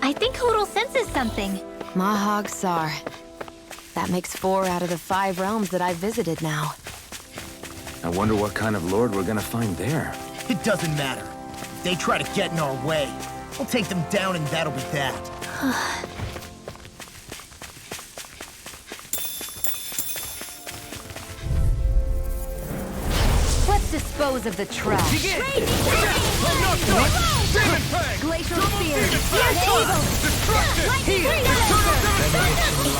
I think Hoodle senses something. Mahag Sar. That makes 4 out of the 5 realms that I've visited now. I wonder what kind of lord we're gonna find there. It doesn't matter. If they try to get in our way, we'll take them down and that'll be that. Let's dispose of the trash. Begin! Glacial spear. If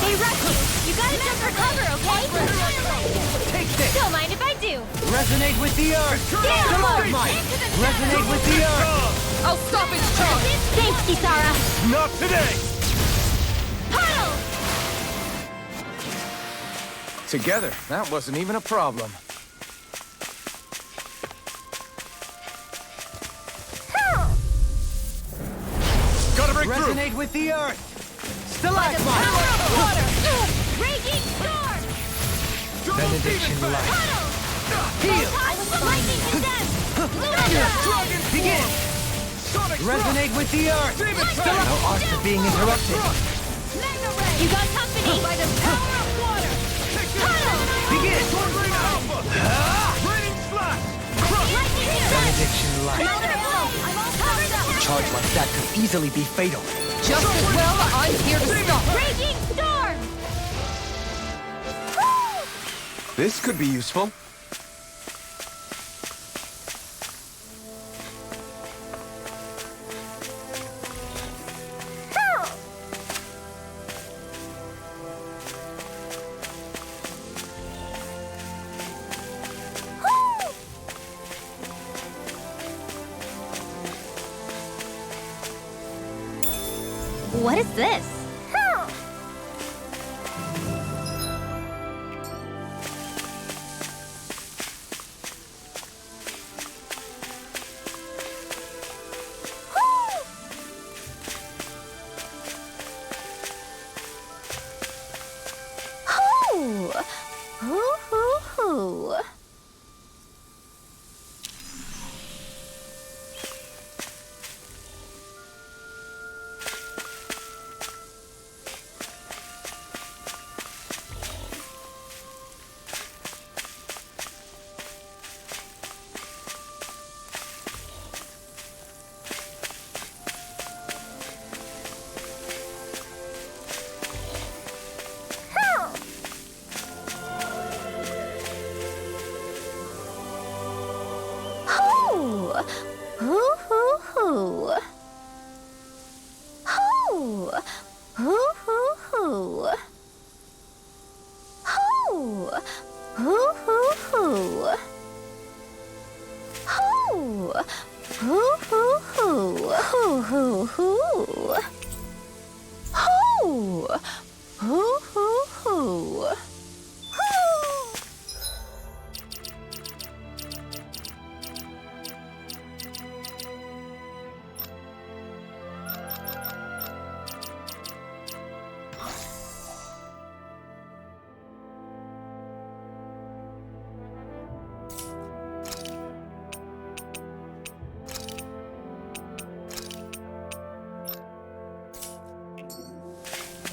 they rush you, you gotta jump for cover, okay? Take this! Don't mind if I do. Resonate with the earth! Yeah. Stalagmite! Resonate with the earth! I'll stop its charge. Thanks, Kisara. Not today! Huddle! Together, that wasn't even a problem. Gotta break through! Resonate with the earth! Stalagmite! Water! Raging storm! Benediction light! Huddle! Heal! Lightning condemned! Dragon Begin! Resonate with the earth! No art to being interrupted! Mega ray! You got company! By the power of water! Huddle! Begin! Raining slash! Benediction light! I'm all covered up! Charge like that could easily be fatal. Just as well, I'm here to stop. Raging storm! This could be useful. What is this?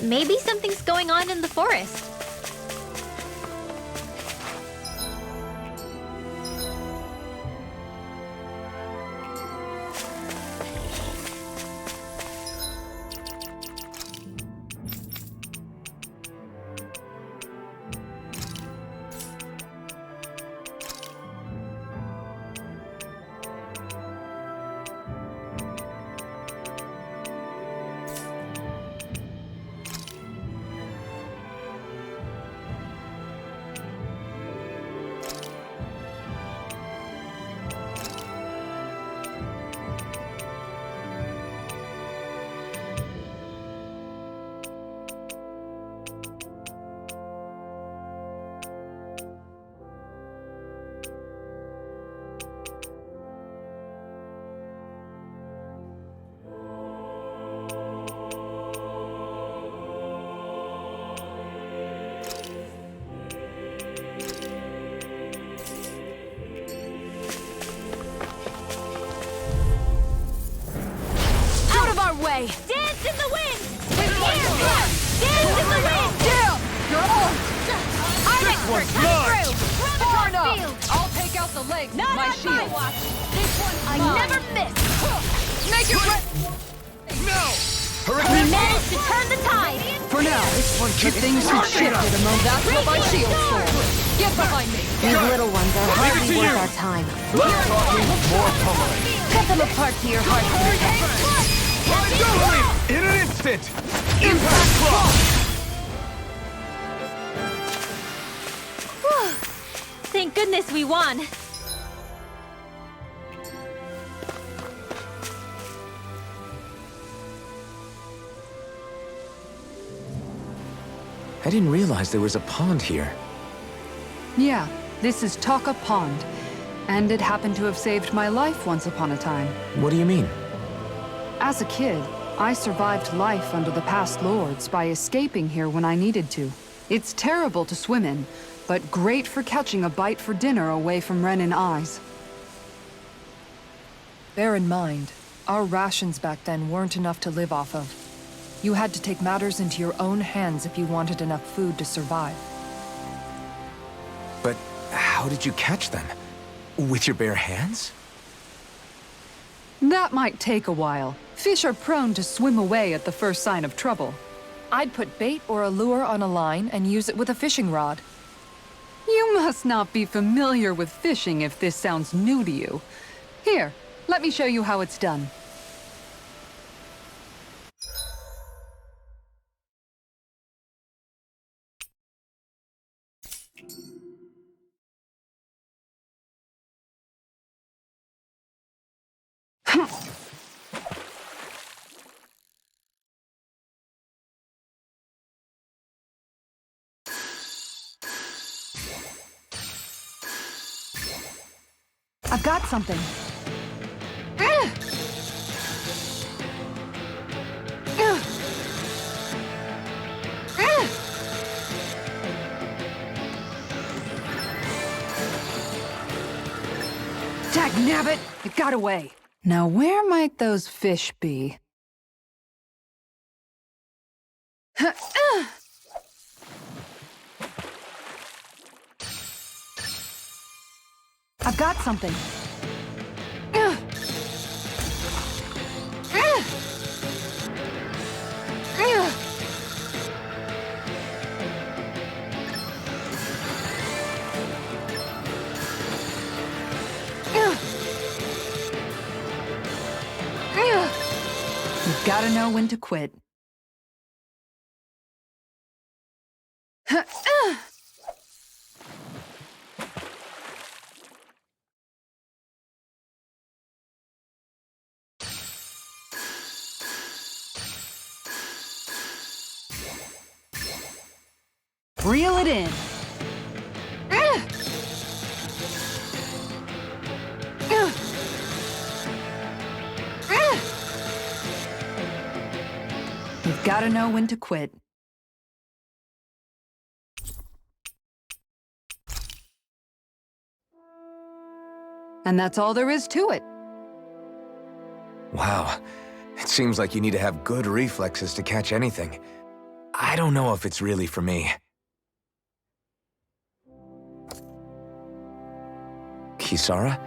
Maybe something's going on in the forest. way! Dance in the wind! Dance in the wind! Down! You're on! Our expert coming through! Run Far across enough! field! I'll take out the legs with Not my on shield. my watch! This one's I mine. never miss! Make it right! No! We Hurricane! managed to turn the tide! For now, good things have shifted among. That's what my shield's for. Get behind me! These little ones are hardly worth our time. Less talking, more pummeling. Cut them apart to your heart's content. In an instant! Impact Claw! Thank goodness we won! I didn't realize there was a pond here. Yeah, this is Taka Pond. And it happened to have saved my life once upon a time. What do you mean? As a kid, I survived life under the past lords by escaping here when I needed to. It's terrible to swim in, but great for catching a bite for dinner away from Renin eyes. Bear in mind, our rations back then weren't enough to live off of. You had to take matters into your own hands if you wanted enough food to survive. But how did you catch them? With your bare hands? That might take a while. Fish are prone to swim away at the first sign of trouble. I'd put bait or a lure on a line and use it with a fishing rod. You must not be familiar with fishing if this sounds new to you. Here, let me show you how it's done. I've got something. Dagnabbit! It got away. Now where might those fish be? I've got something. You've gotta know when to quit. Reel it in. You've gotta know when to quit. And that's all there is to it. Wow. It seems like you need to have good reflexes to catch anything. I don't know if it's really for me. Kisara?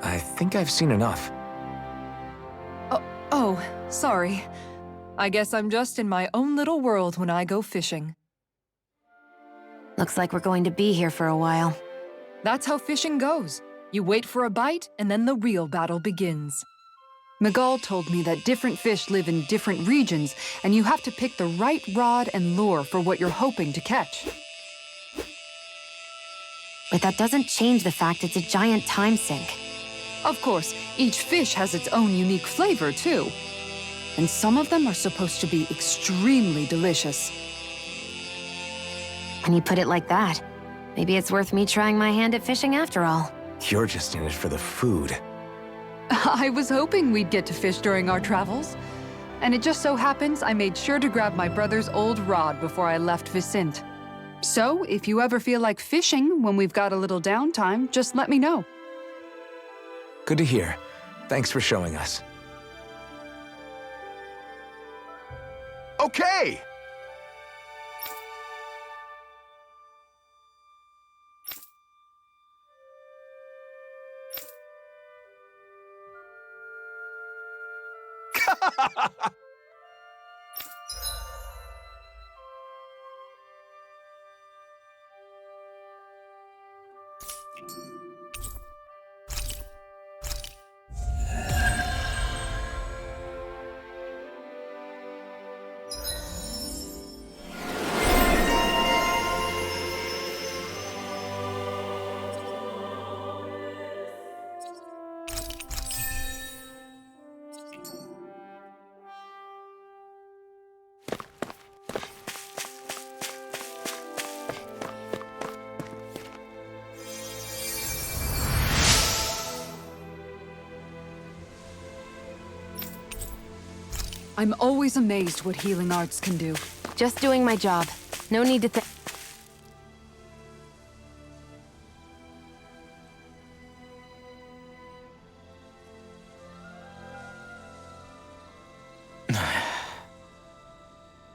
I think I've seen enough. Oh, sorry. I guess I'm just in my own little world when I go fishing. Looks like we're going to be here for a while. That's how fishing goes. You wait for a bite, and then the real battle begins. Miguel told me that different fish live in different regions, and you have to pick the right rod and lure for what you're hoping to catch. But that doesn't change the fact it's a giant time sink. Of course, each fish has its own unique flavor, too. And some of them are supposed to be extremely delicious. When you put it like that, maybe it's worth me trying my hand at fishing after all. You're just in it for the food. I was hoping we'd get to fish during our travels. And it just so happens I made sure to grab my brother's old rod before I left Vicente. So, if you ever feel like fishing when we've got a little downtime, just let me know. Good to hear. Thanks for showing us. Okay! I'm always amazed what healing arts can do. Just doing my job. No need to think.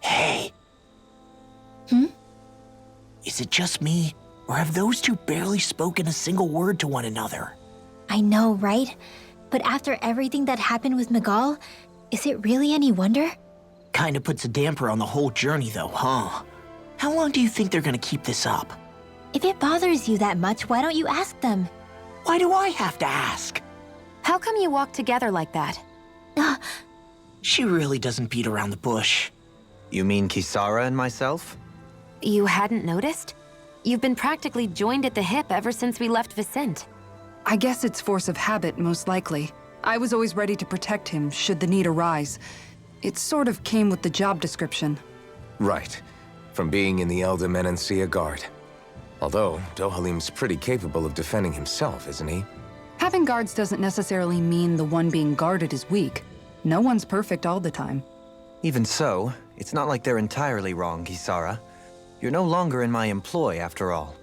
Hey. Is it just me, or have those two barely spoken a single word to one another? I know, right? But after everything that happened with Miguel, is it really any wonder? Kinda puts a damper on the whole journey though, huh? How long do you think they're gonna keep this up? If it bothers you that much, why don't you ask them? Why do I have to ask? How come you walk together like that? She really doesn't beat around the bush. You mean Kisara and myself? You hadn't noticed? You've been practically joined at the hip ever since we left Vicente. I guess it's force of habit, most likely. I was always ready to protect him, should the need arise. It sort of came with the job description. Right. From being in the Elder Menancia Guard. Although, Dohalim's pretty capable of defending himself, isn't he? Having guards doesn't necessarily mean the one being guarded is weak. No one's perfect all the time. Even so, it's not like they're entirely wrong, Kisara. You're no longer in my employ, after all.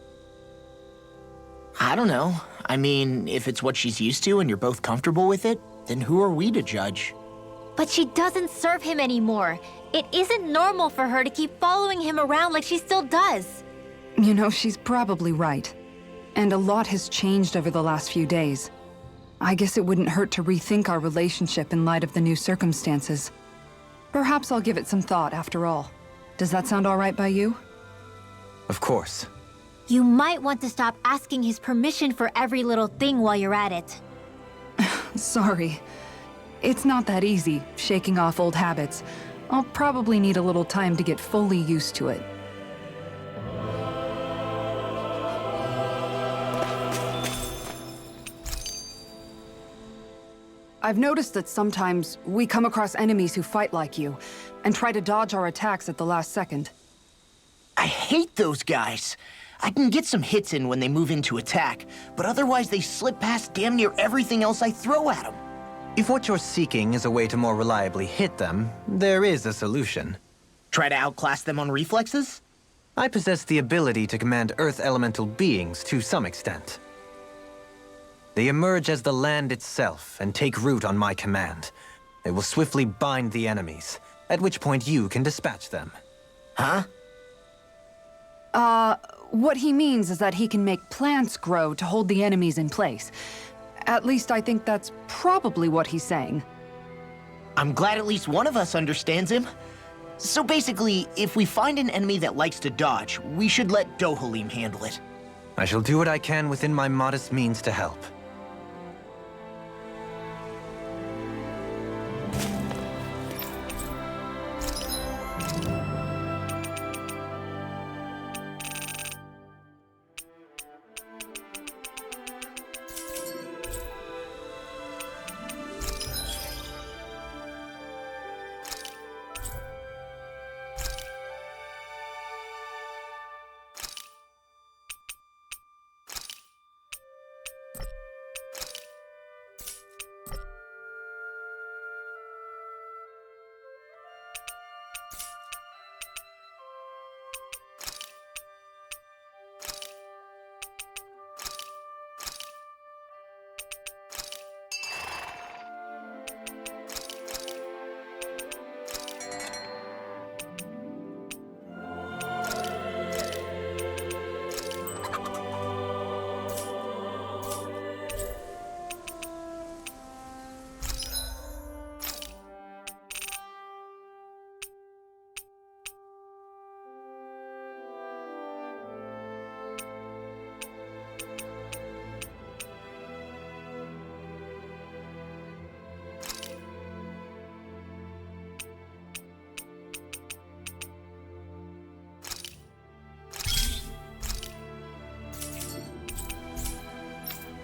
I don't know. I mean, if it's what she's used to and you're both comfortable with it, then who are we to judge? But she doesn't serve him anymore. It isn't normal for her to keep following him around like she still does. You know, she's probably right. And a lot has changed over the last few days. I guess it wouldn't hurt to rethink our relationship in light of the new circumstances. Perhaps I'll give it some thought after all. Does that sound all right by you? Of course. You might want to stop asking his permission for every little thing while you're at it. Sorry. It's not that easy, shaking off old habits. I'll probably need a little time to get fully used to it. I've noticed that sometimes we come across enemies who fight like you, and try to dodge our attacks at the last second. I hate those guys. I can get some hits in when they move into attack, but otherwise they slip past damn near everything else I throw at them. If what you're seeking is a way to more reliably hit them, there is a solution. Try to outclass them on reflexes? I possess the ability to command Earth elemental beings to some extent. They emerge as the land itself and take root on my command. They will swiftly bind the enemies, at which point you can dispatch them. Huh? What he means is that he can make plants grow to hold the enemies in place. At least I think that's probably what he's saying. I'm glad at least one of us understands him. So basically, if we find an enemy that likes to dodge, we should let Dohalim handle it. I shall do what I can within my modest means to help.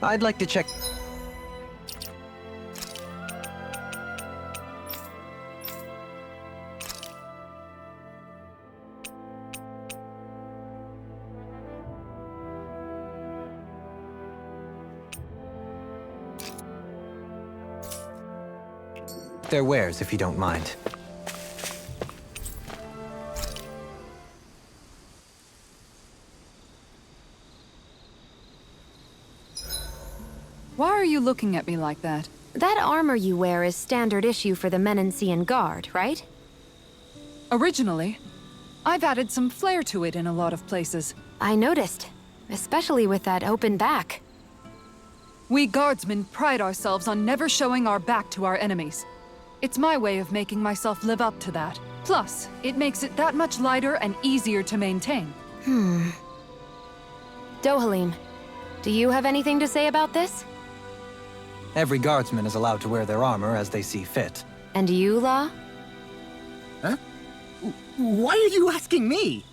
I'd like to check... their wares, if you don't mind. Why are you looking at me like that? That armor you wear is standard issue for the Menancian Guard, right? Originally, I've added some flair to it in a lot of places. I noticed, especially with that open back. We guardsmen pride ourselves on never showing our back to our enemies. It's my way of making myself live up to that. Plus, it makes it that much lighter and easier to maintain. Dohalim, do you have anything to say about this? Every guardsman is allowed to wear their armor as they see fit. And you, La? Huh? Why are you asking me?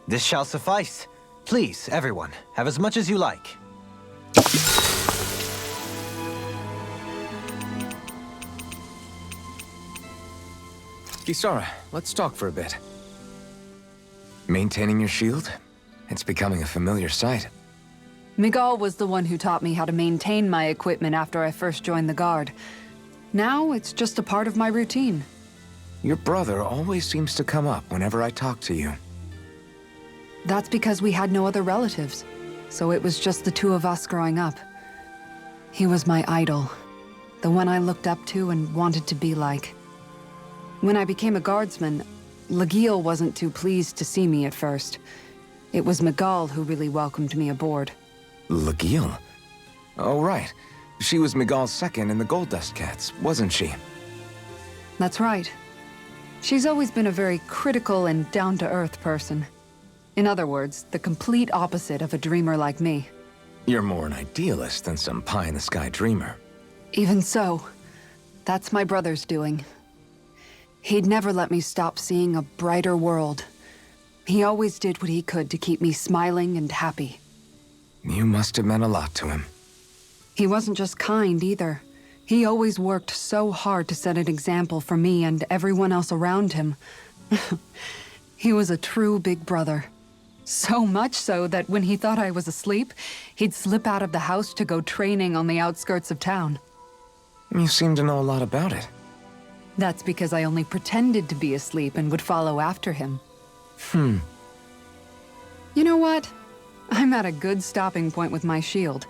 This shall suffice. Please, everyone, have as much as you like. Kisara, let's talk for a bit. Maintaining your shield? It's becoming a familiar sight. Miguel was the one who taught me how to maintain my equipment after I first joined the Guard. Now, it's just a part of my routine. Your brother always seems to come up whenever I talk to you. That's because we had no other relatives, so it was just the two of us growing up. He was my idol, the one I looked up to and wanted to be like. When I became a guardsman, Lagiel wasn't too pleased to see me at first. It was Miguel who really welcomed me aboard. Lagiel? Oh, right. She was Miguel's second in the Gold Dust Cats, wasn't she? That's right. She's always been a very critical and down-to-earth person. In other words, the complete opposite of a dreamer like me. You're more an idealist than some pie-in-the-sky dreamer. Even so, that's my brother's doing. He'd never let me stop seeing a brighter world. He always did what he could to keep me smiling and happy. You must have meant a lot to him. He wasn't just kind, either. He always worked so hard to set an example for me and everyone else around him. He was a true big brother. So much so that when he thought I was asleep, he'd slip out of the house to go training on the outskirts of town. You seem to know a lot about it. That's because I only pretended to be asleep and would follow after him. You know what? I'm at a good stopping point with my shield.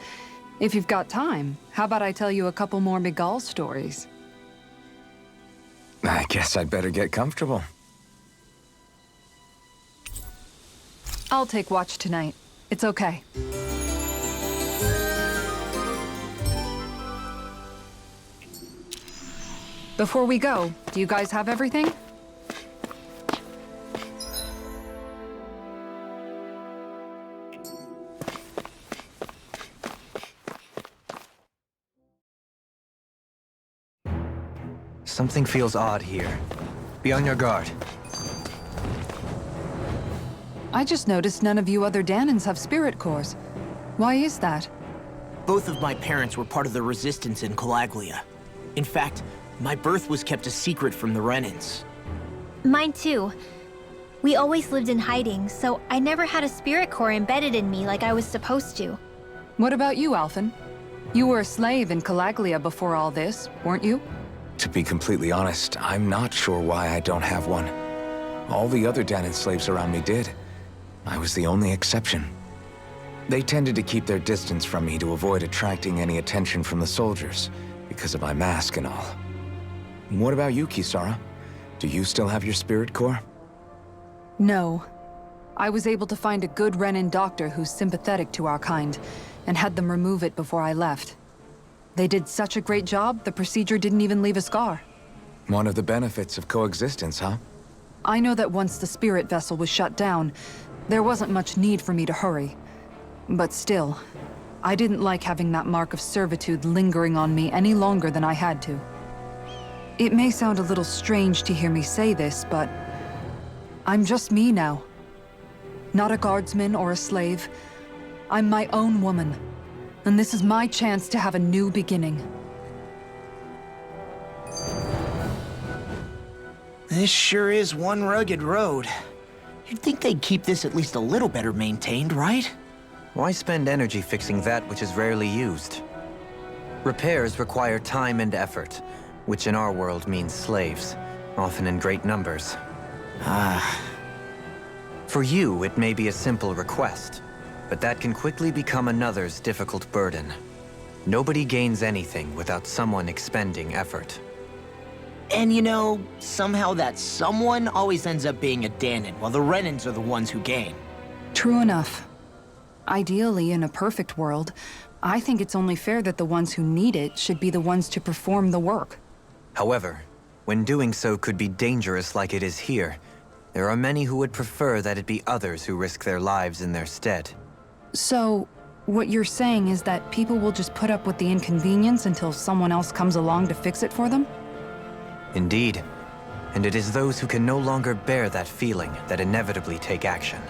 If you've got time, how about I tell you a couple more Miguel stories? I guess I'd better get comfortable. I'll take watch tonight. It's okay. Before we go, do you guys have everything? Something feels odd here. Be on your guard. I just noticed none of you other Dahnans have spirit cores. Why is that? Both of my parents were part of the resistance in Calaglia. In fact, my birth was kept a secret from the Renans. Mine too. We always lived in hiding, so I never had a spirit core embedded in me like I was supposed to. What about you, Alphen? You were a slave in Calaglia before all this, weren't you? To be completely honest, I'm not sure why I don't have one. All the other Dahnan slaves around me did. I was the only exception. They tended to keep their distance from me to avoid attracting any attention from the soldiers, because of my mask and all. What about you, Kisara? Do you still have your spirit core? No. I was able to find a good Renan doctor who's sympathetic to our kind, and had them remove it before I left. They did such a great job, the procedure didn't even leave a scar. One of the benefits of coexistence, huh? I know that once the spirit vessel was shut down, there wasn't much need for me to hurry. But still, I didn't like having that mark of servitude lingering on me any longer than I had to. It may sound a little strange to hear me say this, but I'm just me now. Not a guardsman or a slave. I'm my own woman. And this is my chance to have a new beginning. This sure is one rugged road. You'd think they'd keep this at least a little better maintained, right? Why spend energy fixing that which is rarely used? Repairs require time and effort, which in our world means slaves, often in great numbers. For you, it may be a simple request, but that can quickly become another's difficult burden. Nobody gains anything without someone expending effort. And you know, somehow that someone always ends up being a Dahnan, while the Renans are the ones who gain. True enough. Ideally, in a perfect world, I think it's only fair that the ones who need it should be the ones to perform the work. However, when doing so could be dangerous like it is here, there are many who would prefer that it be others who risk their lives in their stead. So, what you're saying is that people will just put up with the inconvenience until someone else comes along to fix it for them? Indeed. And it is those who can no longer bear that feeling that inevitably take action.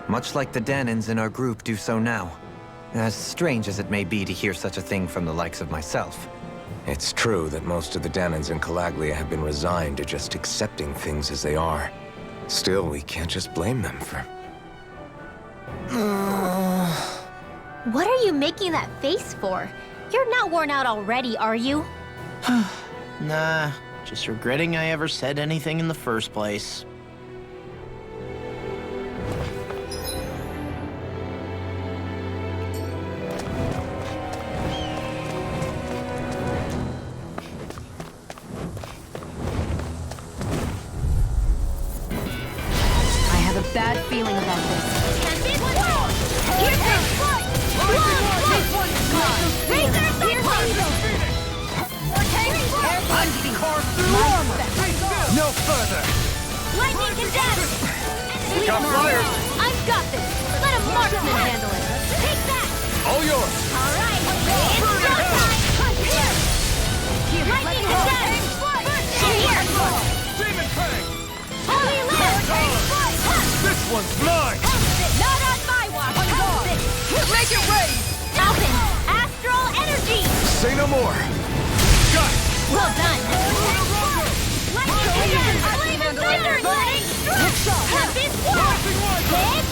Much like the Dahnans in our group do so now. As strange as it may be to hear such a thing from the likes of myself. It's true that most of the Dahnans in Calaglia have been resigned to just accepting things as they are. Still, we can't just blame them for... What are you making that face for? You're not worn out already, are you? Nah, just regretting I ever said anything in the first place. Bad feeling about this. No further! Lightning condemned! Campfire! I've got this! Let a marksman handle it! Take that! All yours! Alright! It's showtime! Here! Lightning condemned! Here! Demon Fang! Holy Land! This one's mine! Not on my watch! Make it rain! Alvin! Astral energy! Say no more! Got it! Well done! Lightning condemned! Thunder lightning! Have this one! Hit!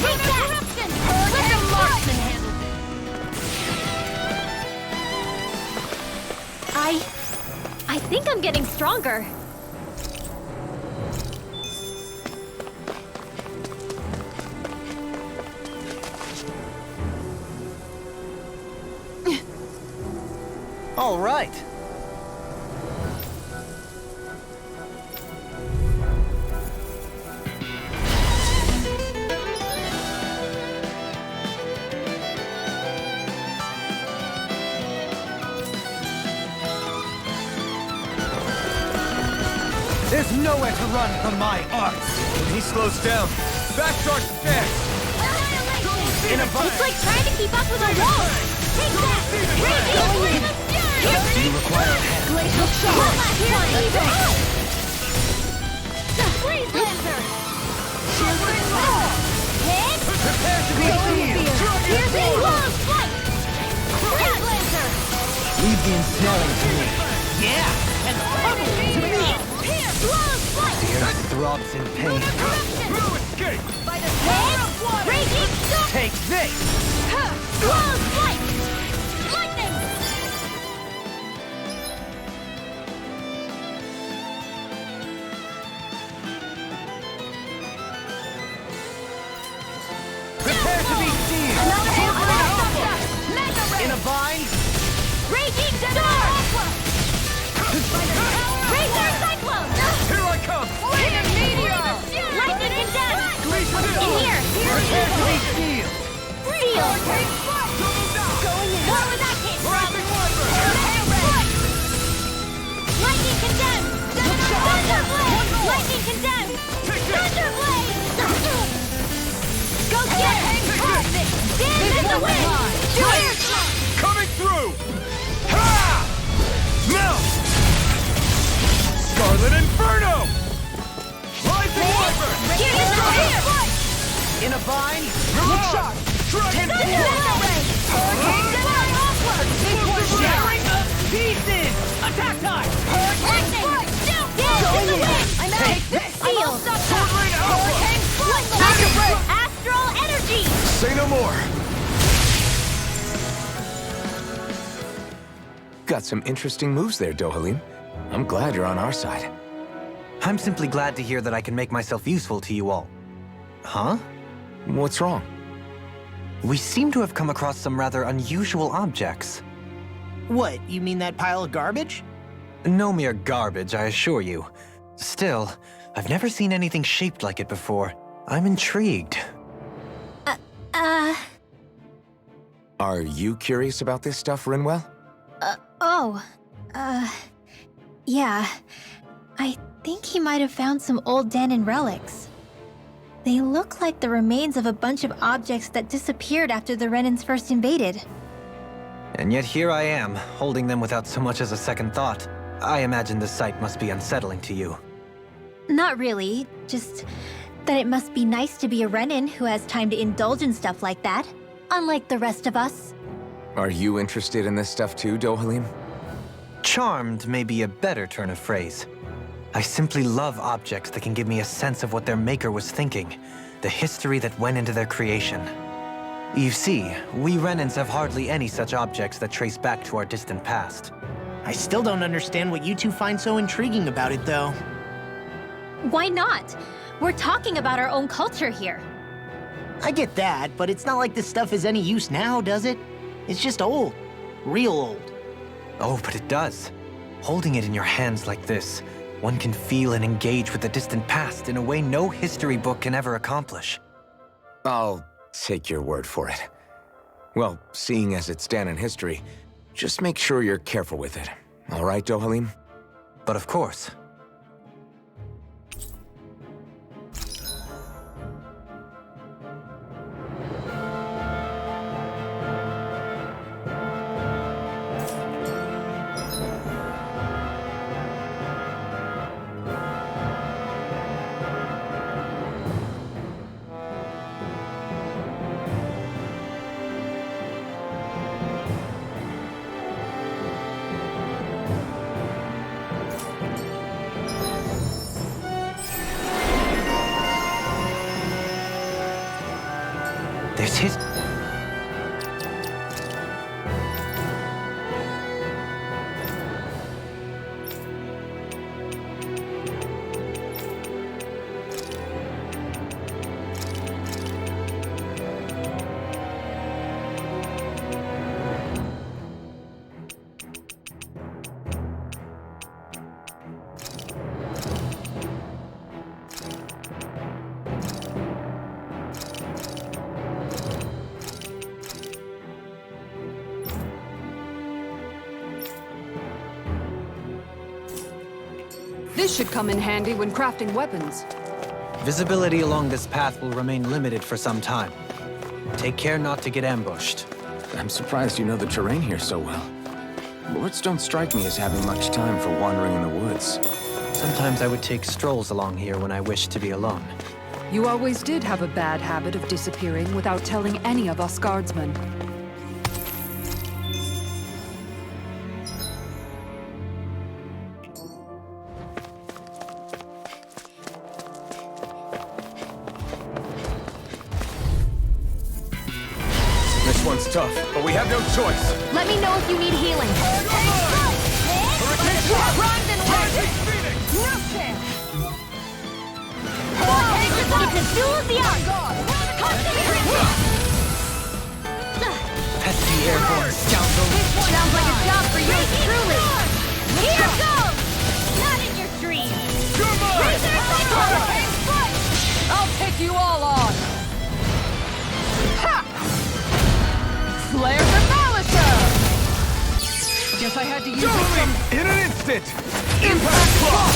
Take that! Let the marksman handle it! I think I'm getting stronger. All right. There's nowhere to run from my arts. When he slows down, backcharge fast! In a It's like trying to keep up with a wall! Take that! Raging flame of fury! Do you require help? Glacial shot! One last one! Freeze Lancer! Shivering Wall! Hit! Prepare to be sealed! Piercing Wall of Flight! Freeze Lancer! Leave the ensnaring to me. Yeah, and pummel to me! Pierce! Wall of Flight! The earth throbs in pain. No escape! Hit! Raging Storm! Take this! Wall of Flight! Lightning! Prepare to be sealed! In a bind? Raging Storm! Razor Cyclone! Here I come! Lightning and Death! In here! Prepare to be sealed! Seal! What was that came from? In a vine. Look sharp! Shattering of pieces! Attack time! I'm out! Take this! Seal! Astral energy! Say no more! Got some interesting moves there, Dohalim. I'm glad you're on our side. I'm simply glad to hear that I can make myself useful to you all. Huh? What's wrong? We seem to have come across some rather unusual objects. What, you mean that pile of garbage? No mere garbage, I assure you. Still, I've never seen anything shaped like it before. I'm intrigued. Are you curious about this stuff, Rinwell? Yeah. I think he might have found some old Dahnan relics. They look like the remains of a bunch of objects that disappeared after the Renans first invaded. And yet here I am, holding them without so much as a second thought. I imagine the sight must be unsettling to you. Not really, just that it must be nice to be a Renan who has time to indulge in stuff like that, unlike the rest of us. Are you interested in this stuff too, Dohalim? Charmed may be a better turn of phrase. I simply love objects that can give me a sense of what their maker was thinking, the history that went into their creation. You see, we Renans have hardly any such objects that trace back to our distant past. I still don't understand what you two find so intriguing about it, though. Why not? We're talking about our own culture here. I get that, but it's not like this stuff is any use now, does it? It's just old. Real old. Oh, but it does. Holding it in your hands like this, one can feel and engage with the distant past in a way no history book can ever accomplish. I'll take your word for it. Well, seeing as it's Dahnan history, just make sure you're careful with it. All right, Dohalim? But of course. There's his... This should come in handy when crafting weapons. Visibility along this path will remain limited for some time. Take care not to get ambushed. I'm surprised you know the terrain here so well. Lords don't strike me as having much time for wandering in the woods. Sometimes I would take strolls along here when I wished to be alone. You always did have a bad habit of disappearing without telling any of us guardsmen. This one's tough, but we have no choice. Let me know if you need healing. It's a duel of the arts! Pesky airborne scoundrel! Sounds like a job for yours truly! Here goes! Not in your dreams! I'll take you all on! Ha! Flare the Malisher! Guess I had to use it. In an instant! Impact block!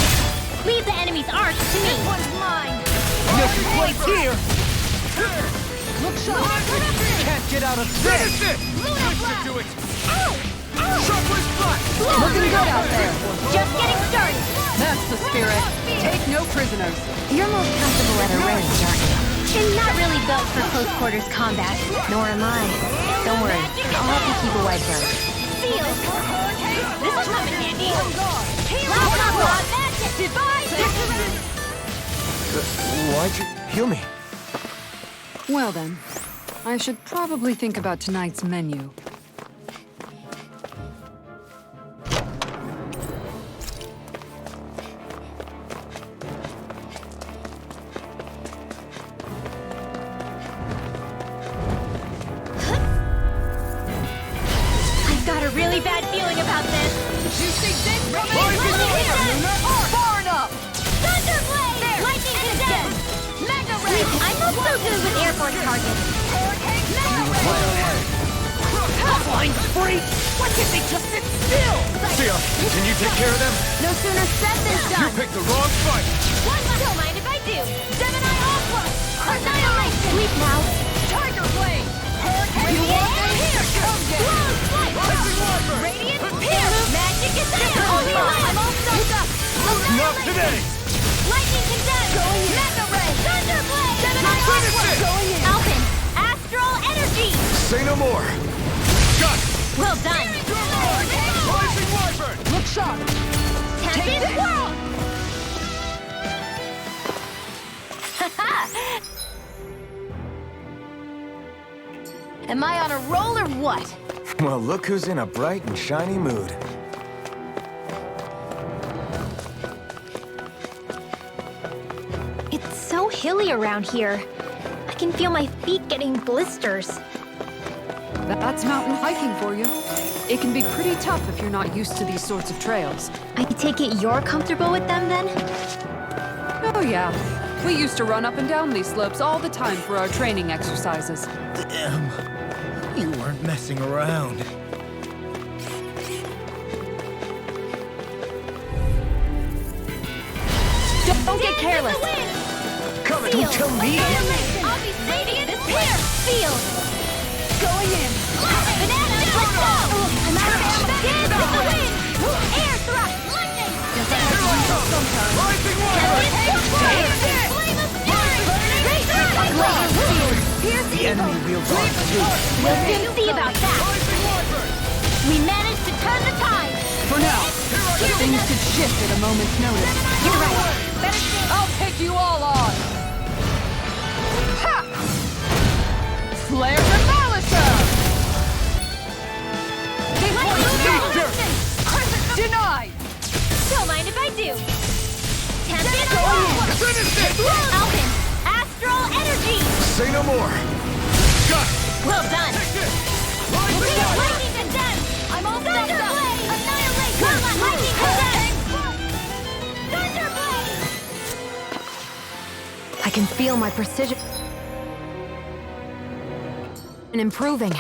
Leave the enemy's arch to me! This one's mine! Nothing place here! Look sharp! Can't get out of this! Do it! Looking good out there! Just getting started! That's the spirit. Take no prisoners. You're most comfortable at a range, aren't you? I'm not really built for close quarters combat. Nor am I. Don't worry, I'll help you keep a wide berth. Seal. This will come in handy. Blah, magic. Divide. Why'd you heal me? Well then, I should probably think about tonight's menu. I've got a really bad feeling about this. You see things coming? Far enough. Thunderblade. Lightning condemned. Mega ray. I'm not so good with airborne targets. Flying free! Why can't they just sit still? Sia, can you take care of them? No sooner said than You done. picked the wrong fight! Don't mind if I do. Gemini Aqua. Annihilation. Sleep now. Tiger Blade. Hurricane. You want them? Here. Come get it. Radiant Pierce. Magic is there. Holy light. I'm all soaked up. Not today! Lightning condemned. Going in. Mega Ray. Thunderblade. Gemini Finish Aqua. it. Going in. Alpin. Astral Energy. Say no more! Got it! Well done. Rising Wyvern! Look sharp. Tempest Whirl. Am I on a roll or what? Well, look who's in a bright and shiny mood. It's so hilly around here. I can feel my feet getting blisters. That's mountain hiking for you. It can be pretty tough if you're not used to these sorts of trails. I take it you're comfortable with them then? Oh yeah, we used to run up and down these slopes all the time for our training exercises. Damn. You weren't messing around. Don't get careless. Coming! Don't tell me! I'll be saving this pair. Field. Going in. Banana, let's go. I'm out of ammo. Dance with the wind. Air thrust. Lightning. Rising Wyvern! Flame of fury. The enemy wields on too. We'll soon see about that. We managed to turn the tide. For now, things could shift at a moment's notice. You're right. Better stay. I'll take you all on! Ha! Flare Demolisher! Denied! Don't mind if I do. Tempest. Finish it! Alpin. Astral Energy. Say no more! Got it! Well done. Lightning condemned. I'm all set up. Annihilate. Lightning condemned. Thunderblade. I can feel my precision improving.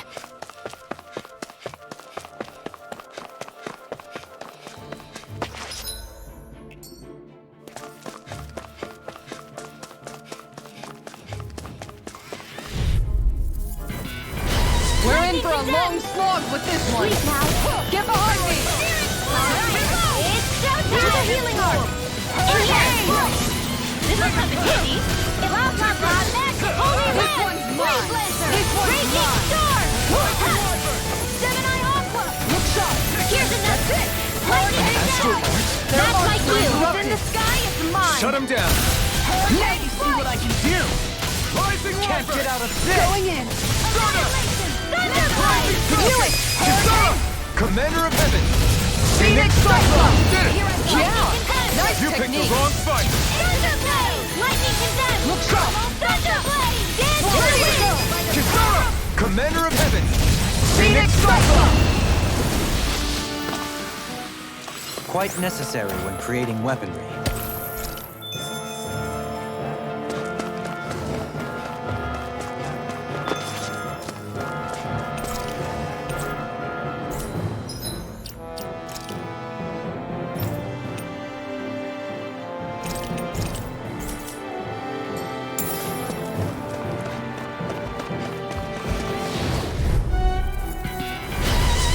We're in for a long slog with this one. Get behind me! It's showtime. To the healing orb. This one's not the kitty. Blah, blah, blah, magic. Holy This Wind. one's mine. Blazer. This one's Raging mine. Storm. Gemini Aqua. Look sharp! Here's another. Lightning condemned. Not like you. In the sky, it's mine. Shut him down! Now you see what I can do! Rising Can't Wyvern! get out of this! Going in! Annihilation. Thunderblade. Knew it! Commander of Heaven! Phoenix Cyclone! Did it! Nice You picked the technique! wrong fight! Thunderblade. Lightning condemned. Look sharp! Thunderblade. Dance to Here the we wind. go! Kisara! Commander of Heaven! Phoenix Cyclone! Quite necessary when creating weaponry.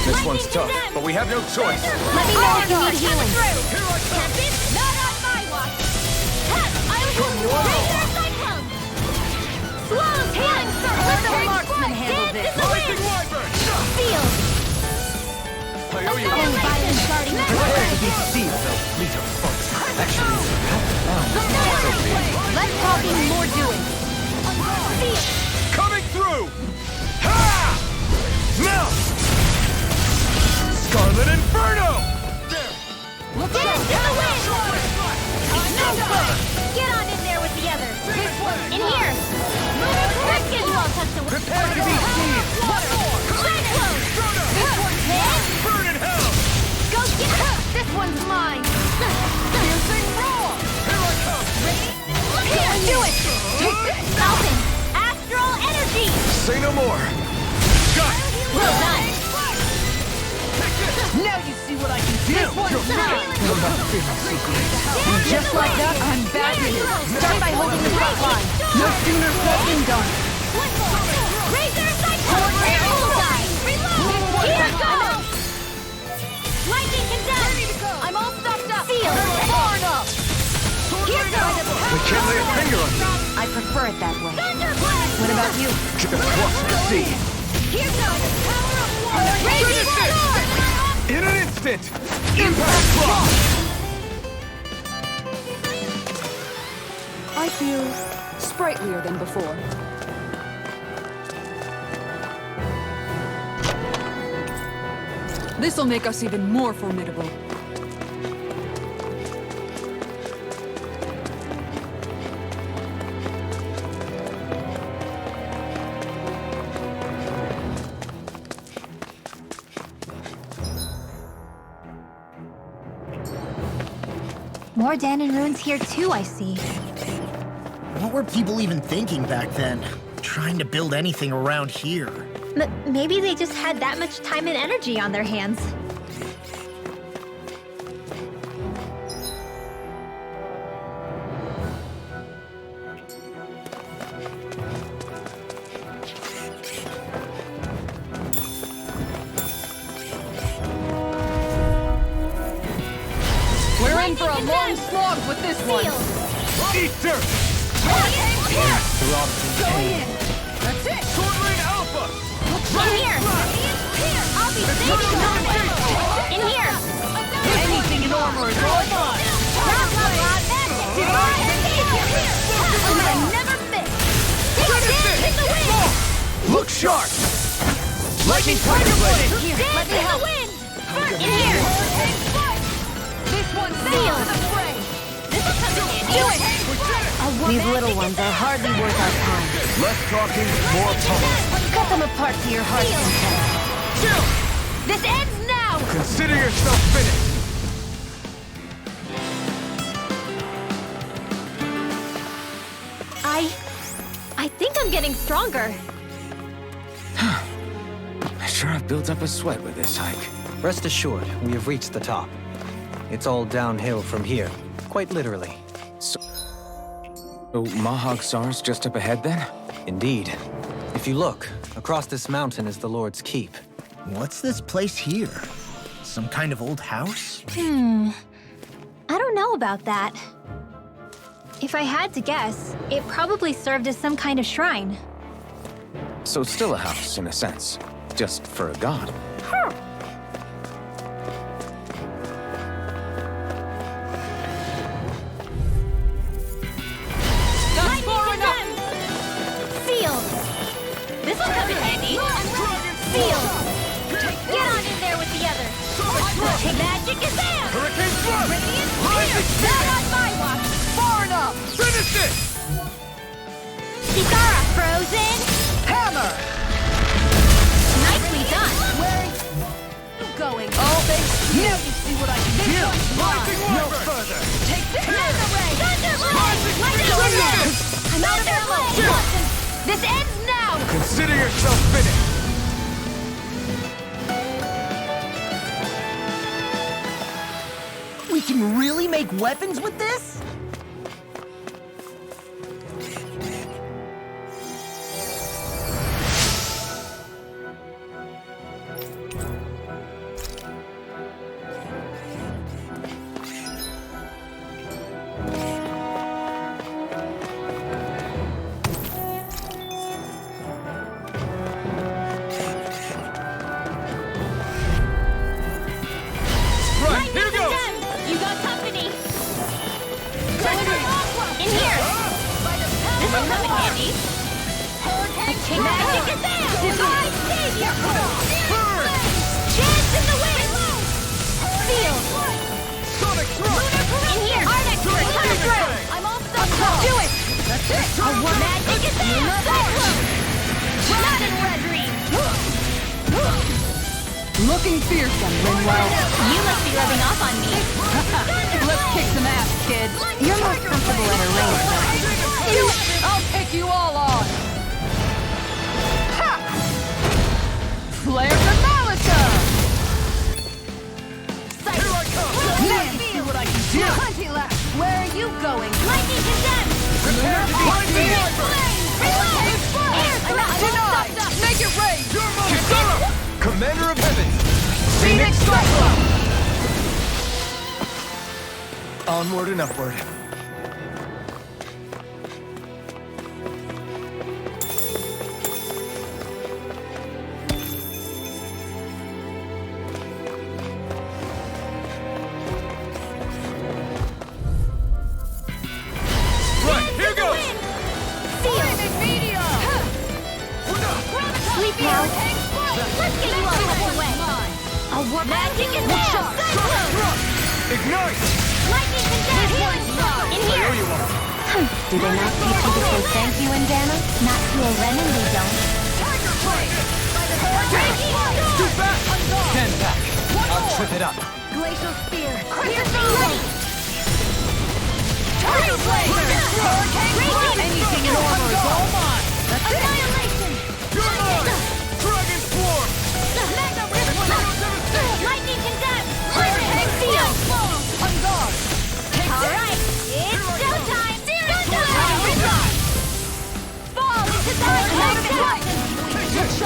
This one's tough, but we have no choice. Let me know if you need healing. Tempest, not on my watch. I will Razor Cyclone. and handle this. Rising Wyvern! Field. I owe you Another one. violent starting. Prepare to be sealed, though, fleeter foot. Actually, Less talking, more doing. Field. Coming through! Ha! Now! Scarlet Inferno! There! Get it to the wind! No way! Get on in there with the others. In here. Frickin' won't touch the wind. Prepare to be sealed! Cyclone! This one's hit. Burn in hell! Go get it. This one's mine. Piercing roar. Here I come! Here, do it. Take this. Falcon. Astral energy. Say no more! Got it! Well done. Now you see what I can do! This one's mine. Just like that, I'm back in it. Start by holding the front line. No sooner said than done. One more. Razor cyclone. Bullseye. Reload. Here goes. Lightning condemned. Ready to go. I'm all stocked up. Field. Far enough. Here goes. We can't lay a finger on you! I prefer it that way. Thunderblast. What about you? Just watch and see! Here goes. Power of war. Raging sword. In an instant! Impact block! I feel sprightlier than before. This'll make us even more formidable. More Dahna ruins here too, I see. What were people even thinking back then? Trying to build anything around here. Maybe they just had that much time and energy on their hands. We're in for a long slog with this one. Eat dirt! Going in. That's it. Sword Rain Alpha! In here. I'll be safe in moment. In here. Anything in armor is all mine! Blah, blah, blah. Magic. Divine behavior. I never miss. Hit the wind. Look sharp! Lightning Tiger Blade! Here, let me help. In here. This one's sealed. This'll come in handy. Do it. These little ones are hardly worth our time. Less talking, more pummel. Cut them apart to your heart's content. Chill! This ends now. Consider yourself finished! I think I'm getting stronger. I sure have built up a sweat with this hike. Rest assured, we have reached the top. It's all downhill from here, quite literally. So Mahag Sar's just up ahead then? Indeed. If you look, across this mountain is the Lord's Keep. What's this place here? Some kind of old house? I don't know about that. If I had to guess, it probably served as some kind of shrine. So still a house, in a sense. Just for a god. That's far enough. Sealed. This'll come in handy. Sealed. Get on in there with the others. Magic is there. Hurricane Thrust! Radiant Rising Spear. Not on my watch. Far enough. Finish it! Sigara frozen. Hammer! Nicely done. Where are you going? Oh, thanks. Now you see what I can do! Rising No Wyvern! further! Take this. Thunderblade. Lightning. Thunderblade. This ends now. Consider yourself finished! We can really make weapons with this? ready? Magic advance! Divine savior! Chance in the wind! Field! Sonic thrust! In here! Art expert! Thunderground! I'm all stuck! Do it! That's it! Magic advance! Cyclone! Rod and Redry! Looking fearsome, Linwell. You must be rubbing off on me. Let's kick some ass, kid. You're most comfortable at a range, aren't you? Do it! I'll take you all on. Ha! Flare the Malika! Here I come! Let's see what I can do. Hunty lap. Where are you going? Lightning condemned! Prepare to be Phoenix Viper! flame! Reload! Air thrust! Denied. Make it rain. Your move! Commander of Heaven! Phoenix Cyclone. Onward and upward. Right, here goes! Sleep now! Let's get you all out of the way! A warp magic is there! Cyclone! Ignite! Lightning condemned! In here! There you are! Do they not teach you to say thank you in Dahna? Not to a Renin, they don't. Tiger Blade! Breaking Too storm! fast! Stand back! I'll trip it up! Glacial spear! Piercing ready! Tiger Blade! Hurricane! Anything in armor is all mine. That's it! Annihilation! You're mine! Dragon Swarm! Mega Ripple! Lightning condemned! Hurricane field! On guard. Alright, it's showtime! Showtime! Fall into the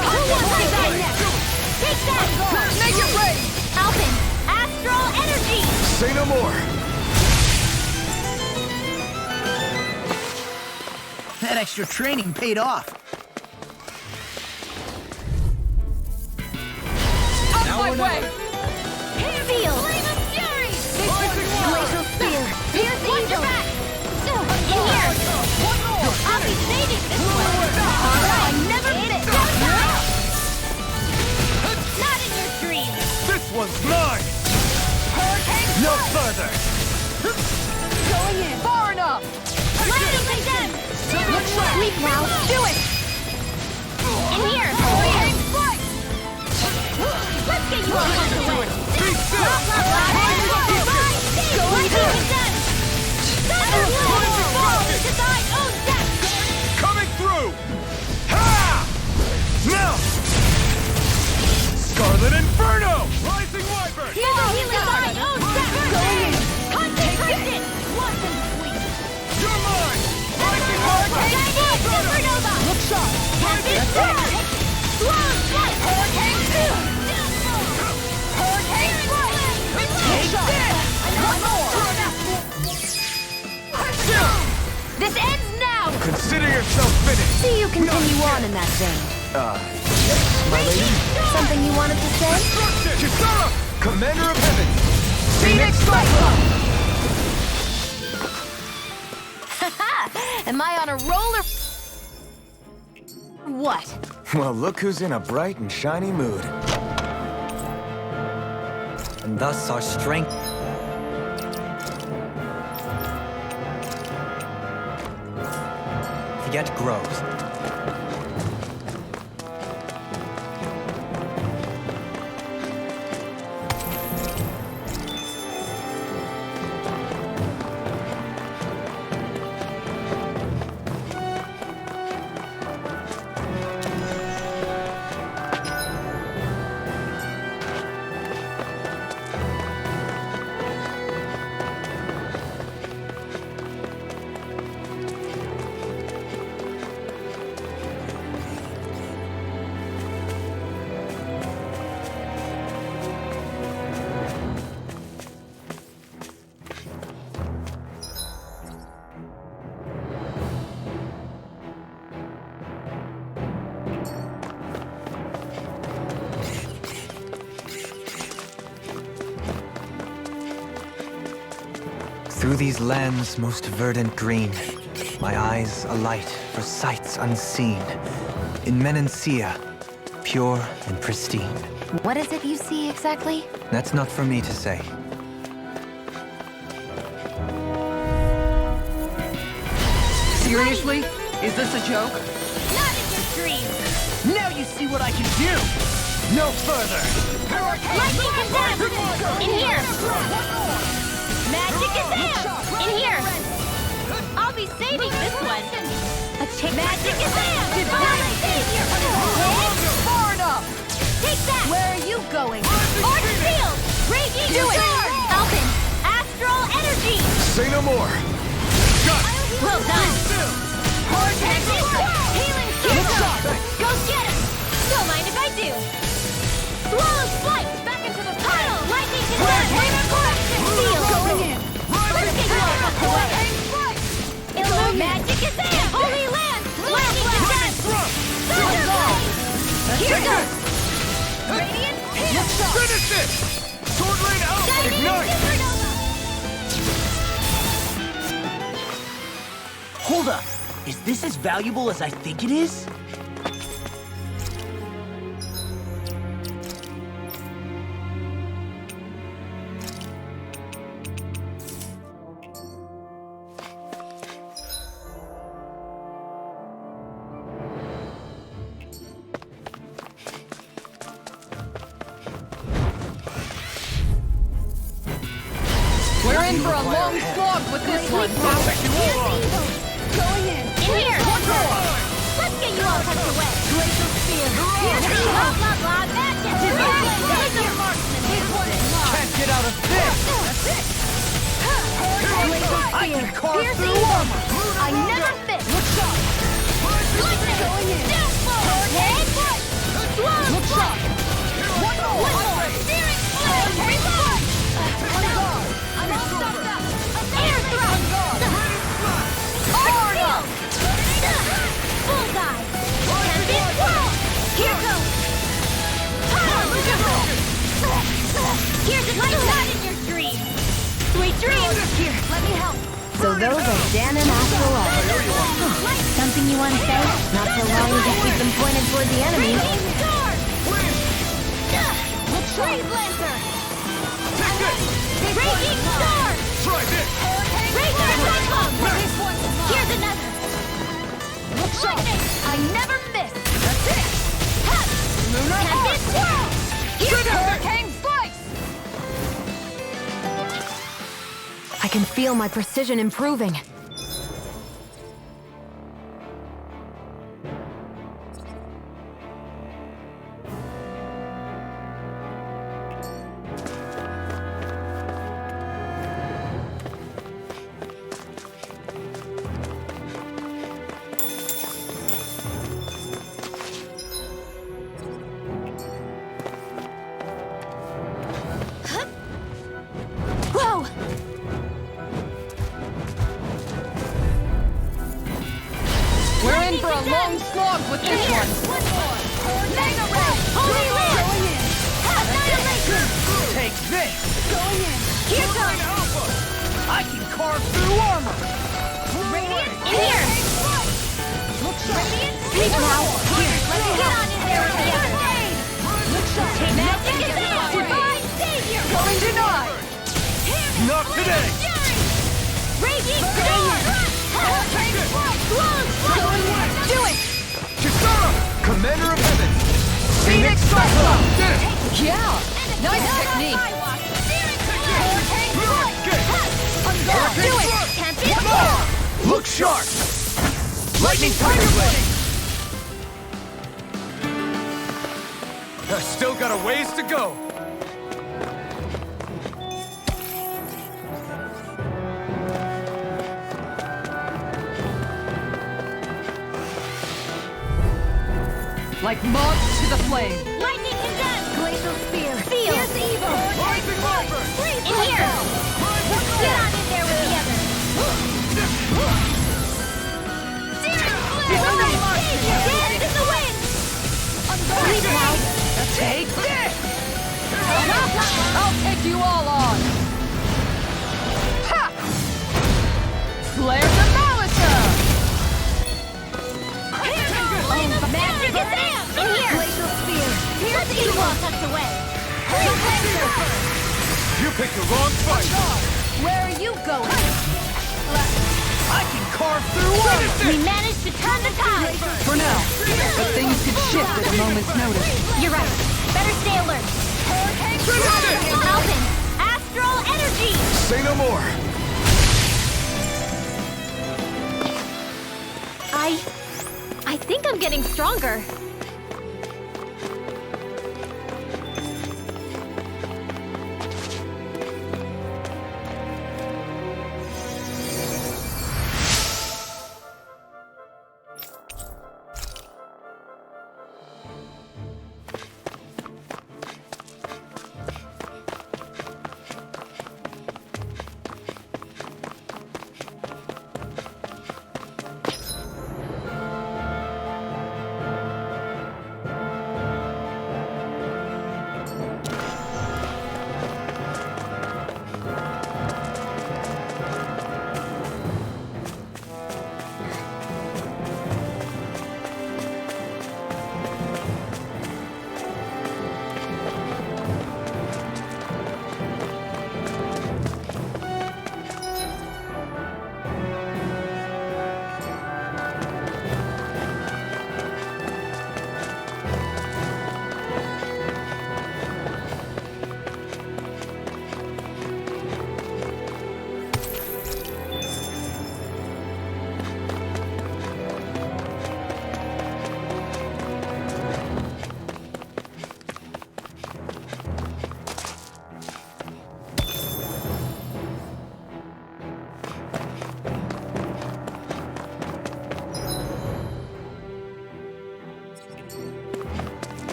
Who wants to die next? Take that! Make it rain. Alpin! Astral energy! Say no more! That extra training paid off. Out my way. Field! Flame of fury! Glacial spear! Pierce eagle! In here! I'll be saving this one! Alright, never miss! Not in your dreams! This one's mine! Hurricane No further! Going in. Far enough. Lightning condemned! Sleep now! Do it! In here! Hurricane strike! Let's get you all out of the way! Be still! Lightning condemned! Thunderblade! Fall into thy own death! Coming through! Ha! Now! Scarlet Inferno! Rising Viper! Here's a healing thine own death! Going in! Consecration! Once and sweet! You're mine! Rising Viper! Supernova! Look sharp. Target strike! Slow strike! Hurricane field! Hurricane strike! Take this! One more! This ends now! Consider yourself finished! See you continue on in that vein. Yes, my lady? Something you wanted to say? Destruction! Kisara! Commander of Heaven! Phoenix Cyclone. Am I on a roller? What? Well, look who's in a bright and shiny mood. And thus our strength... yet grows. Through these lands most verdant green, My eyes alight for sights unseen. In Menancia, pure and pristine. What is it you see exactly? That's not for me to say. Seriously? Is this a joke? Not in your dreams! Now you see what I can do! No further! Lightning condemned! In here! Magic Kazam! In here! I'll be saving this one! Magic Kazam! Divine Savior! Far enough! Take that! Where are you going? Arch Field! Raging Do it! Sword! Falcon! Astral Energy! Say no more. Well done! Protective Healing Circle! Go get him! Don't mind if I do! Swallow's Flight! Back into the pile! Lightning Condemned! Seal! Going in! Let's get you all tucked away! Illusion! Magic Kazam! Holy Land! Lightning Condemned! Thunder Blade! Here goes! Radiant Pierce! Finish it! Sword Rain out! Shining Ignite! Supernova! Hold up! Is this as valuable as I think it is? We're in for a long slog with this one. Going in! In here! Let's get you all tucked away! Glacial Spear! Blah, blah, blah! Magic! Laser Marksman! Can't get out of this! Glacial I Spear! can carve Pierce through evil! armor! I never fit! Lightning! Going in! Death Blow! Head! Swallow Flight! One more! Searing Flame! Reload! I'm all stuffed up! Air Thrust! Arc Field! Bullseye! Tempest Swirl! Here goes! Here's a light shot in your dreams! Sweet dreams! Here, let me help! So those are Dahna after all. Something you want to say? Not so long as you keep them pointed toward the enemy. Raging Storm! Freeze Lancer! Raging Storm! Try this! Raging Cyclone! Here's another! Lightning! I never miss! That's it! Tempest Swirl! Here's Hurricane Slice! I can feel my precision improving. Whoa! We're in for a long slog with this one. Mega Ray! Holy Land! Annihilation! Take this! Here goes! I can carve through armor! Radiant in here! Radiant speak now! Here, let's get on in there with the others! Magic is out! Divine Savior! Going denied! Not today! Raging Storm! Do it! Kisara! Commander of Heaven! Phoenix Cyclone! Did it! Yeah! Nice technique! Do it! Tempest Swirl! Look sharp! Lightning Tiger Blade! I've still got a ways to go! Like moths to the flame. Lightning condemned! Glacial Spear! Feel! Here's evil! Rising Viper! In here! Get on in there with the others! Searing Flare! Dance in the wind! Leave it out! Take this! I'll take you all on! Ha! Flare the Molitor! Rocket wall tucked away! Hurry, Blazer! You picked the wrong fight! Where are you going? I can carve through armor! We managed to turn the tide! For now. But things could shift at a moment's notice. You're right. Better stay alert. Hurricane Mountain! Astral energy! Say no more! I think I'm getting stronger.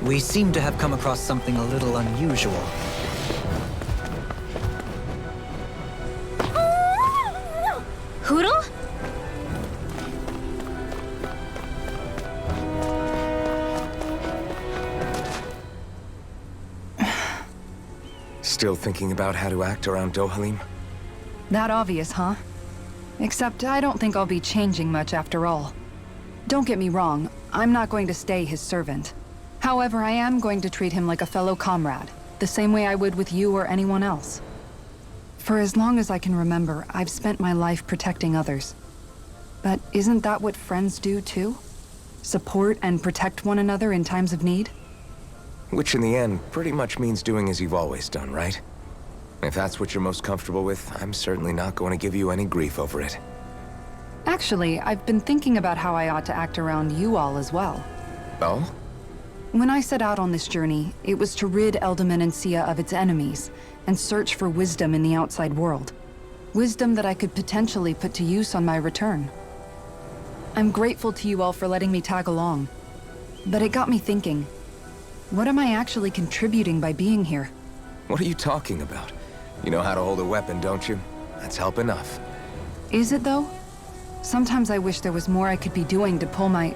We seem to have come across something a little unusual. Hoodle? Still thinking about how to act around Dohalim? That obvious, huh? Except I don't think I'll be changing much after all. Don't get me wrong, I'm not going to stay his servant. However, I am going to treat him like a fellow comrade, the same way I would with you or anyone else. For as long as I can remember, I've spent my life protecting others. But isn't that what friends do too? Support and protect one another in times of need? Which in the end pretty much means doing as you've always done, right? If that's what you're most comfortable with, I'm certainly not going to give you any grief over it. Actually, I've been thinking about how I ought to act around you all as well. Oh? When I set out on this journey, it was to rid Eldaman and Sia of its enemies, and search for wisdom in the outside world. Wisdom that I could potentially put to use on my return. I'm grateful to you all for letting me tag along. But it got me thinking, what am I actually contributing by being here? What are you talking about? You know how to hold a weapon, don't you? That's help enough. Is it though? Sometimes I wish there was more I could be doing to pull my...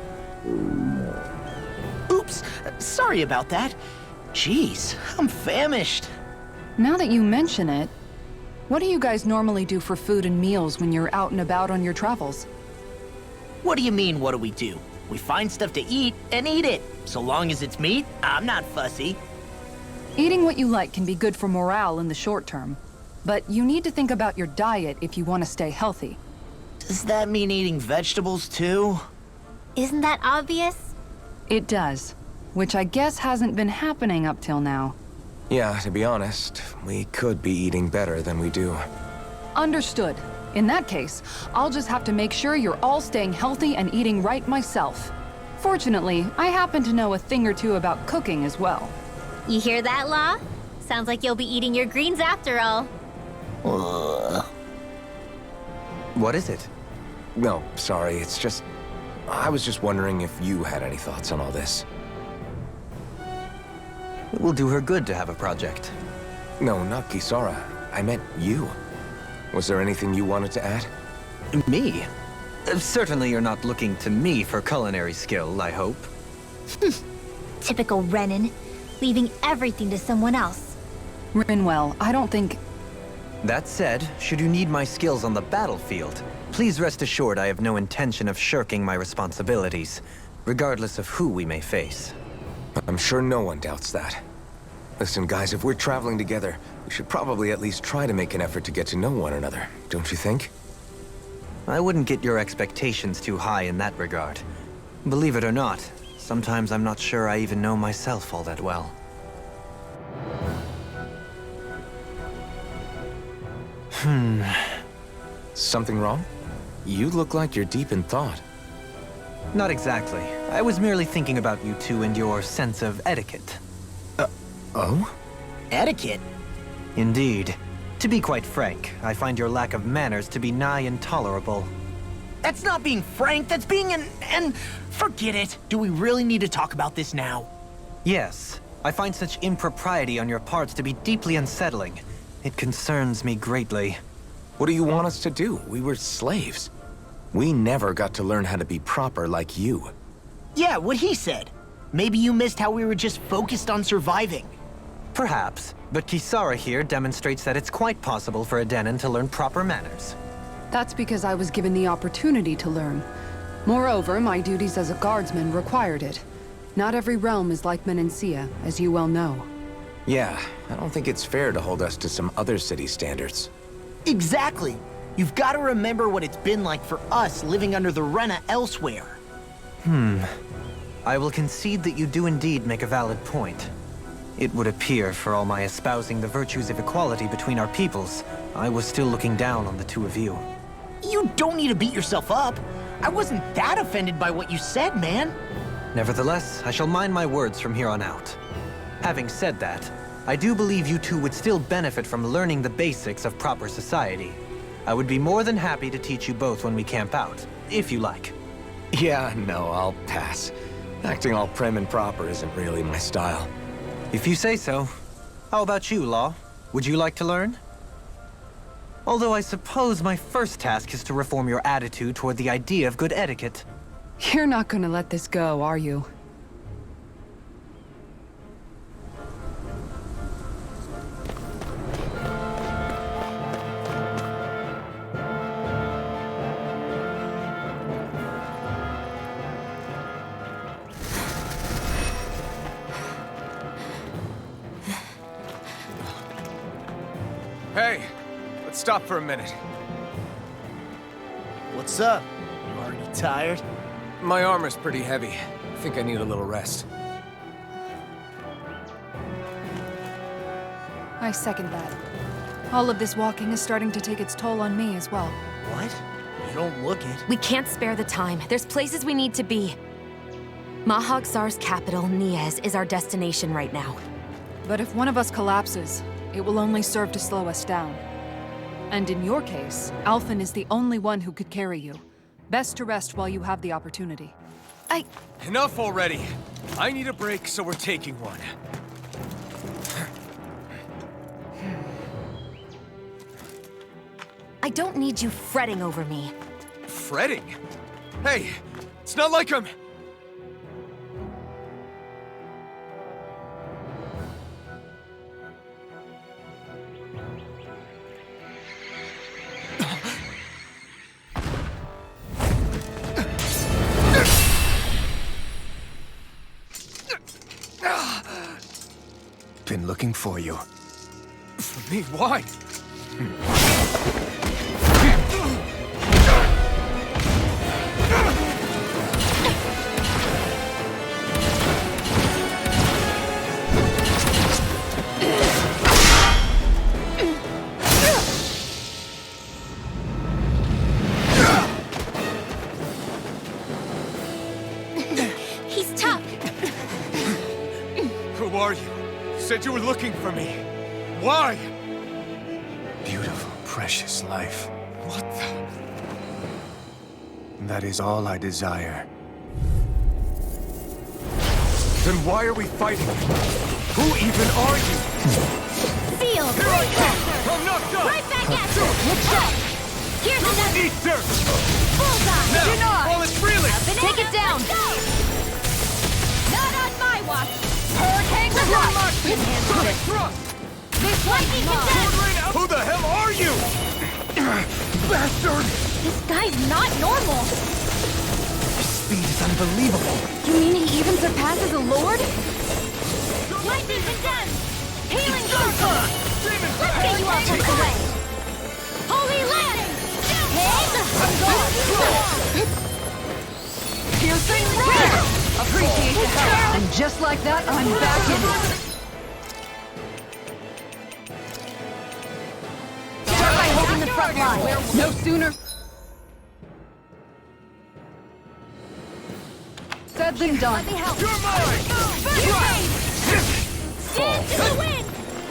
Oops, sorry about that. Jeez, I'm famished. Now that you mention it, what do you guys normally do for food and meals when you're out and about on your travels? What do you mean, what do we do? We find stuff to eat and eat it. So long as it's meat, I'm not fussy. Eating what you like can be good for morale in the short term, but you need to think about your diet if you want to stay healthy. Does that mean eating vegetables too? Isn't that obvious? It does, which I guess hasn't been happening up till now. Yeah, to be honest, we could be eating better than we do. Understood. In that case, I'll just have to make sure you're all staying healthy and eating right myself. Fortunately, I happen to know a thing or two about cooking as well. You hear that, Law? Sounds like you'll be eating your greens after all. What is it? No, sorry, it's just... I was just wondering if you had any thoughts on all this. It will do her good to have a project. No, not Kisara. I meant you. Was there anything you wanted to add? Me? Certainly you're not looking to me for culinary skill, I hope. Typical Renan, leaving everything to someone else. Rinwell, I don't think... That said, should you need my skills on the battlefield, please rest assured I have no intention of shirking my responsibilities, regardless of who we may face. I'm sure no one doubts that. Listen, guys, if we're traveling together, we should probably at least try to make an effort to get to know one another, don't you think? I wouldn't get your expectations too high in that regard. Believe it or not, sometimes I'm not sure I even know myself all that well. Something wrong? You look like you're deep in thought. Not exactly. I was merely thinking about you two and your sense of etiquette. Oh? Etiquette? Indeed. To be quite frank, I find your lack of manners to be nigh intolerable. That's not being frank, that's being and forget it. Do we really need to talk about this now? Yes. I find such impropriety on your parts to be deeply unsettling. It concerns me greatly. What do you want us to do? We were slaves. We never got to learn how to be proper like you. Yeah, what he said. Maybe you missed how we were just focused on surviving. Perhaps, but Kisara here demonstrates that it's quite possible for a Dahnan to learn proper manners. That's because I was given the opportunity to learn. Moreover, my duties as a guardsman required it. Not every realm is like Menancia, as you well know. Yeah, I don't think it's fair to hold us to some other city standards. Exactly. You've got to remember what it's been like for us living under the Rena elsewhere. I will concede that you do indeed make a valid point. It would appear, for all my espousing the virtues of equality between our peoples, I was still looking down on the two of you. You don't need to beat yourself up. I wasn't that offended by what you said, man. Nevertheless, I shall mind my words from here on out. Having said that, I do believe you two would still benefit from learning the basics of proper society. I would be more than happy to teach you both when we camp out, if you like. Yeah, no, I'll pass. Acting all prim and proper isn't really my style. If you say so. How about you, Law? Would you like to learn? Although I suppose my first task is to reform your attitude toward the idea of good etiquette. You're not gonna let this go, are you? Hey, let's stop for a minute. What's up? You already tired? My armor's pretty heavy. I think I need a little rest. I second that. All of this walking is starting to take its toll on me as well. What? You don't look it. We can't spare the time. There's places we need to be. Mahag-Sar's capital, Niez, is our destination right now. But if one of us collapses, it will only serve to slow us down. And in your case, Alphen is the only one who could carry you. Best to rest while you have the opportunity. Enough already. I need a break, so we're taking one. I don't need you fretting over me. Fretting? Hey, it's not like I'm... Been looking for you. For me, why? are you? You said you were looking for me. Why? Beautiful, precious life. What the... That is all I desire. Then why are we fighting? Who even are you? Field! I'm knocked up! Right back at you! Here's another! Eat dirt! Bullseye! Now, Deny! while it's reeling! Take it down! Not on my watch! Hurricane Liberate! Sonic thrust! This lightning condemned! Who the hell are you? Bastard! This guy's not normal! Speed is unbelievable. You mean he even surpasses a lord? Lightning condemned! Healing circle! Let's get you off of the way! Holy landing! Piercing rare! Appreciate the help. And just like that, I'm back in it. Start by holding the front line. No sooner said than done. Let me help. You're mine! Stand to the wind!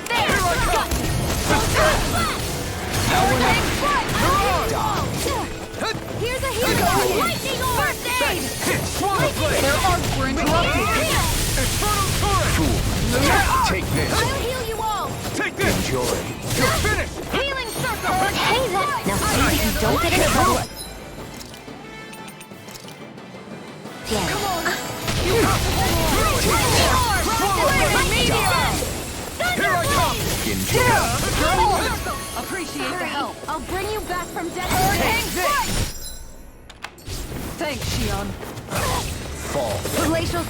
There! Here I come! Here's a hero! Lightning orb! First aid! Swallow blade! Their arms were interrupted. Infernal torrent! Take this. I'll heal you all! Take this! Enjoy. You're finished! Healing circle! Hey, that! Now see that you don't get in trouble! Come on! You have to Here I come! Appreciate the help. I'll bring you back from death. Thanks, Shion. Fall. Glacial.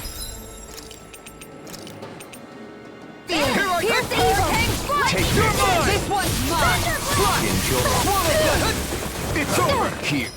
Here I Here's come! evil. Take You're this. mine! This one's mine. Enjoy. It's over! Here.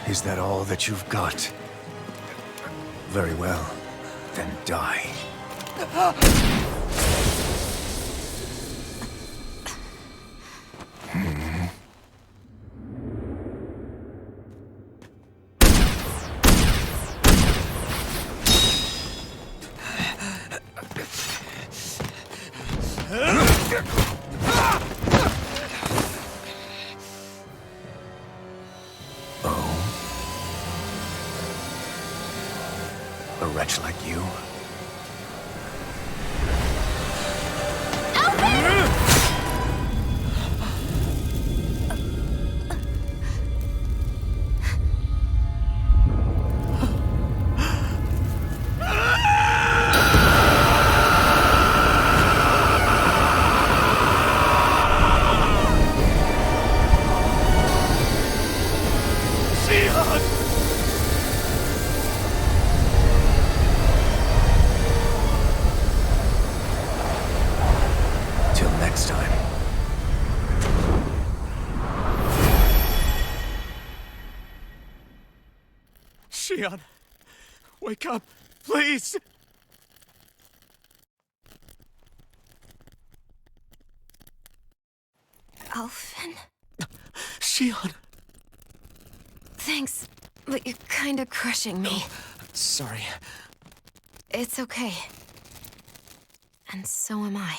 Is that all that you've got? Very well. Then die. A wretch like you? Shion, wake up, please! Alphen? Shion! Thanks, but you're kinda crushing me. Sorry. It's okay. And so am I.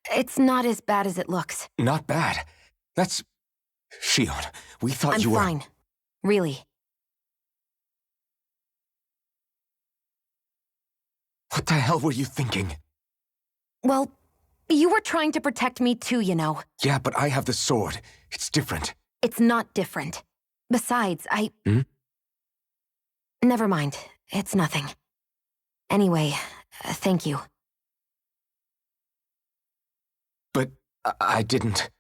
It's not as bad as it looks. Not bad. That's... Shion, we thought I'm you were... fine. Really. What the hell were you thinking? Well, you were trying to protect me too, you know. Yeah, but I have the sword. It's different. It's not different. Besides, Hmm? Never mind. It's nothing. Anyway, thank you. But I didn't...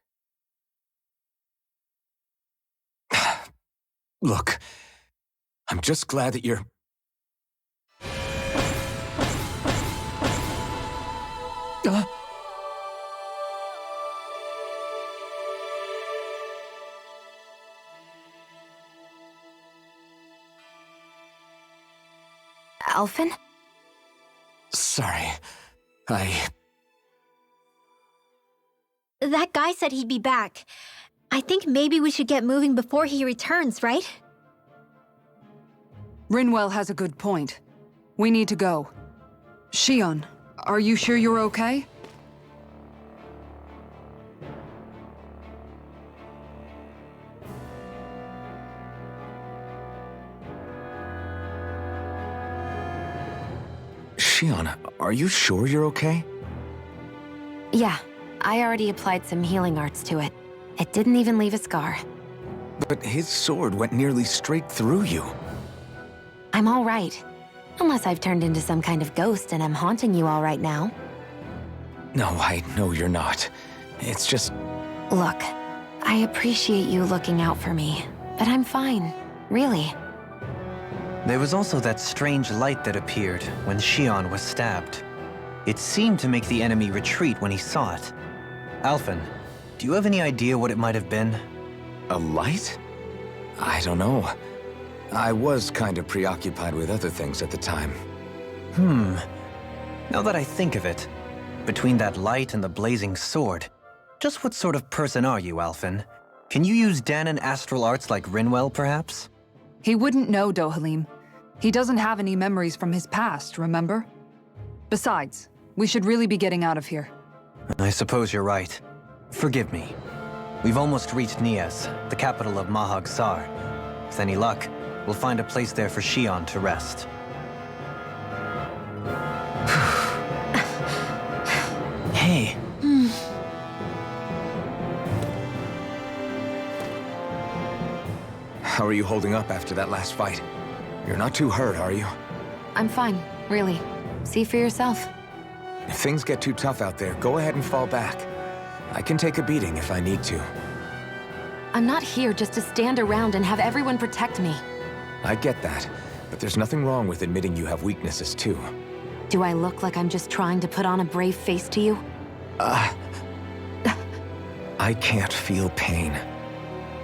Look, I'm just glad that you're... Alphen? Sorry. That guy said he'd be back. I think maybe we should get moving before he returns, right? Rinwell has a good point. We need to go. Shion, are you sure you're okay? Shion, are you sure you're okay? Yeah, I already applied some healing arts to it. It didn't even leave a scar. But his sword went nearly straight through you. I'm all right. Unless I've turned into some kind of ghost and I'm haunting you all right now. No, I know you're not. It's just... Look, I appreciate you looking out for me, but I'm fine, really. There was also that strange light that appeared when Shion was stabbed. It seemed to make the enemy retreat when he saw it. Alphen, do you have any idea what it might have been? A light? I don't know. I was kind of preoccupied with other things at the time. Now that I think of it, between that light and the blazing sword, just what sort of person are you, Alphen? Can you use Dahnan astral arts like Rinwell, perhaps? He wouldn't know, Dohalim. He doesn't have any memories from his past, remember? Besides, we should really be getting out of here. I suppose you're right. Forgive me. We've almost reached Nias, the capital of Mahag Sar. With any luck, we'll find a place there for Shion to rest. Hey. How are you holding up after that last fight? You're not too hurt, are you? I'm fine, really. See for yourself. If things get too tough out there, go ahead and fall back. I can take a beating if I need to. I'm not here just to stand around and have everyone protect me. I get that, but there's nothing wrong with admitting you have weaknesses too. Do I look like I'm just trying to put on a brave face to you? I can't feel pain,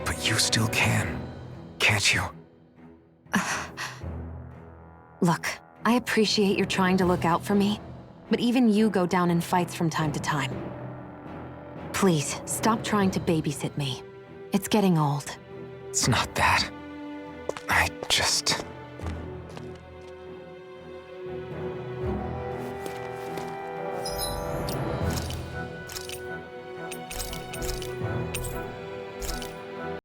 but you still can, can't you? Look, I appreciate you're trying to look out for me, but even you go down in fights from time to time. Please, stop trying to babysit me. It's getting old. It's not that. I just...